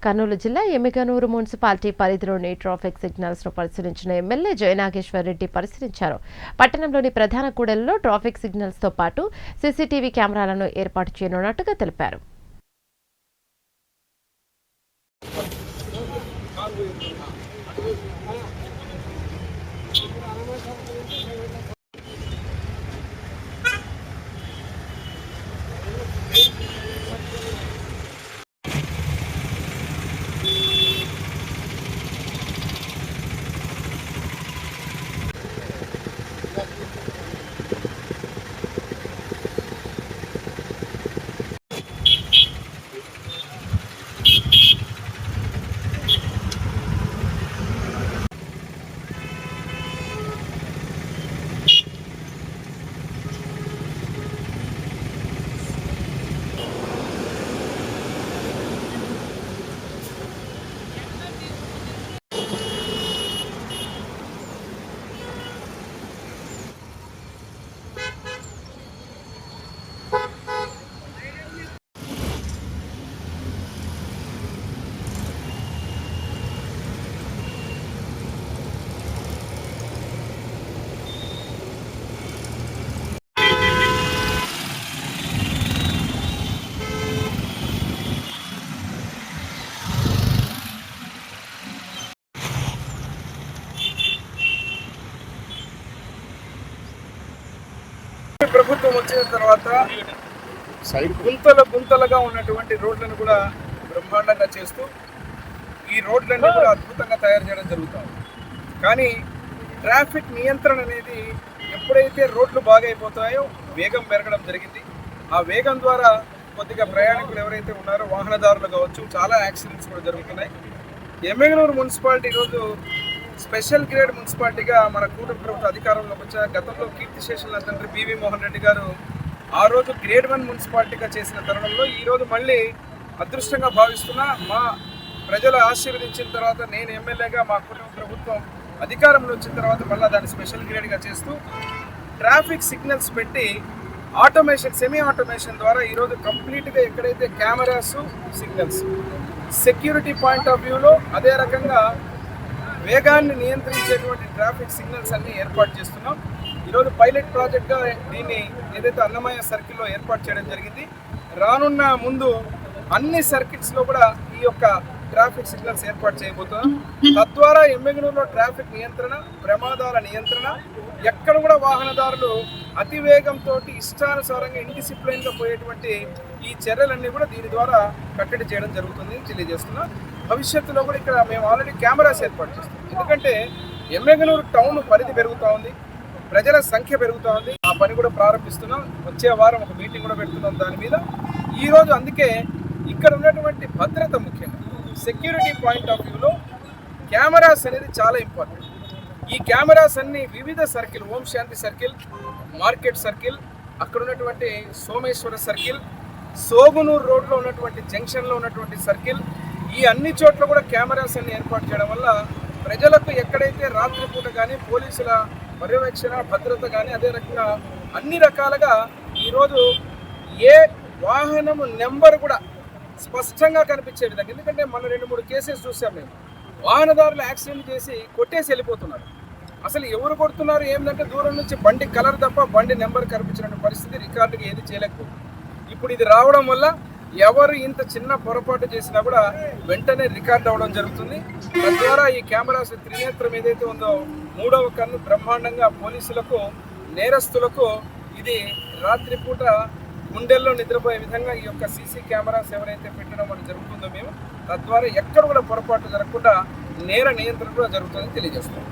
కర్నూలు జిల్లా ఎమ్మిగనూరు మున్సిపాలిటీ పరిధిలోని traffic signals ను పరిశీలించిన ఎమ్మెల్యే జయనాగేశ్వర్ రెడ్డి పరిశీలించారు. పట్టణంలోని ప్రధాన కూడళ్లలో ట్రాఫిక్ సిగ్నల్స్ తో పాటు సీసీటీవీ కెమెరాలను ఏర్పాటు చేయనున్నట్టుగా తెలిపారు. ప్రభుత్వం వచ్చిన తర్వాత గుంతలుగా ఉన్నటువంటి రోడ్లను కూడా బ్రహ్మాండంగా చేస్తూ ఈ రోడ్లన్నీ కూడా అద్భుతంగా తయారు చేయడం జరుగుతుంది. కానీ ట్రాఫిక్ నియంత్రణ అనేది ఎప్పుడైతే రోడ్లు బాగైపోతాయో వేగం పెరగడం జరిగింది. ఆ వేగం ద్వారా కొద్దిగా ప్రయాణికులు ఎవరైతే ఉన్నారో వాహనదారులు కావచ్చు చాలా యాక్సిడెంట్స్ కూడా జరుగుతున్నాయి. ఎమ్మిగనూరు మున్సిపాలిటీ ఈరోజు స్పెషల్ గ్రేడ్ మున్సిపాలిటీగా మన కూటమి ప్రభుత్వ అధికారంలోకి వచ్చారు. గతంలో కీర్తిశేషుల తండ్రి బివి మోహన్ రెడ్డి గారు ఆ రోజు గ్రేడ్ 1 మున్సిపాలిటీగా చేసిన తరుణంలో ఈరోజు మళ్ళీ అదృష్టంగా భావిస్తున్నా మా ప్రజలు ఆశీర్వదించిన తర్వాత నేను ఎమ్మెల్యేగా మా కూటమి ప్రభుత్వం అధికారంలో వచ్చిన తర్వాత మళ్ళీ దాన్ని స్పెషల్ గ్రేడ్గా చేస్తూ ట్రాఫిక్ సిగ్నల్స్ పెట్టి ఆటోమేషన్ సెమీ ఆటోమేషన్ ద్వారా ఈరోజు కంప్లీట్గా ఎక్కడైతే cameras signals security point of వ్యూలో అదే రకంగా వేగాన్ని నియంత్రించేటువంటి ట్రాఫిక్ సిగ్నల్స్ అన్ని ఏర్పాటు చేస్తున్నాం. ఈరోజు పైలట్ ప్రాజెక్ట్గా దీన్ని ఏదైతే అన్నమయ్య సర్కిల్లో ఏర్పాటు చేయడం జరిగింది. రానున్న ముందు అన్ని సర్కిట్స్లో కూడా ఈ యొక్క ట్రాఫిక్ సిగ్నల్స్ ఏర్పాటు చేయబోతున్నాం. తద్వారా ఎమ్మిగనూరులో ట్రాఫిక్ నియంత్రణ, ప్రమాదాల నియంత్రణ, ఎక్కడ కూడా వాహనదారులు అతివేగంతో ఇష్టానుసారంగా ఇండిసిప్లైన్గా పోయేటువంటి ఈ చర్యలన్నీ కూడా దీని ద్వారా కట్టడి చేయడం జరుగుతుంది తెలియజేస్తున్నాం. భవిష్యత్తులో కూడా ఇక్కడ మేము ఆల్రెడీ కెమెరాస్ ఏర్పాటు చేస్తాం. ఎందుకంటే ఎమ్మిగనూరు టౌన్ పరిధి పెరుగుతూ ఉంది, ప్రజల సంఖ్య పెరుగుతూ ఉంది. ఆ పని కూడా ప్రారంభిస్తున్నాం. వచ్చే వారం ఒక మీటింగ్ కూడా పెడుతున్నాం దాని మీద. ఈరోజు అందుకే ఇక్కడ ఉన్నటువంటి భద్రత ముఖ్యంగా సెక్యూరిటీ పాయింట్ ఆఫ్ వ్యూలో కెమెరాస్ అనేది చాలా ఇంపార్టెంట్. ఈ కెమెరాస్ అన్ని వివిధ సర్కిల్, ఓం శాంతి సర్కిల్, మార్కెట్ సర్కిల్, అక్కడ ఉన్నటువంటి సోమేశ్వర సర్కిల్, సోగునూరు రోడ్లో ఉన్నటువంటి జంక్షన్లో ఉన్నటువంటి సర్కిల్, ఈ అన్ని చోట్ల కూడా కెమెరాస్ అన్ని ఏర్పాటు చేయడం వల్ల ప్రజలకు ఎక్కడైతే రాత్రిపూట కానీ పోలీసుల పర్యవేక్షణ భద్రత కానీ అదే రకంగా అన్ని రకాలుగా ఈరోజు ఏ వాహనము నెంబర్ కూడా స్పష్టంగా కనిపించే విధంగా. ఎందుకంటే మన 2-3 కేసెస్ చూసాం మేము. వాహనదారులు యాక్సిడెంట్ చేసి కొట్టేసి వెళ్ళిపోతున్నారు. అసలు ఎవరు కొడుతున్నారు ఏంటంటే దూరం నుంచి బండి కలర్ తప్ప బండి నెంబర్ కనిపించిన పరిస్థితి, రికార్డుకి ఏది చేయలేకపోతుంది. ఇప్పుడు ఇది రావడం వల్ల ఎవరు ఇంత చిన్న పొరపాటు చేసినా కూడా వెంటనే రికార్డ్ అవ్వడం జరుగుతుంది. తద్వారా ఈ కెమెరాస్ త్రినేత్రం ఏదైతే ఉందో 3వ కన్ను బ్రహ్మాండంగా పోలీసులకు, నేరస్తులకు ఇది రాత్రిపూట గుండెల్లో నిద్రపోయే విధంగా ఈ యొక్క సీసీ కెమెరాస్ ఎవరైతే పెట్టడం అని జరుగుతుందో మేము తద్వారా ఎక్కడ కూడా పొరపాటు జరగకుండా నేర నియంత్రణ కూడా జరుగుతుందని తెలియజేస్తాం.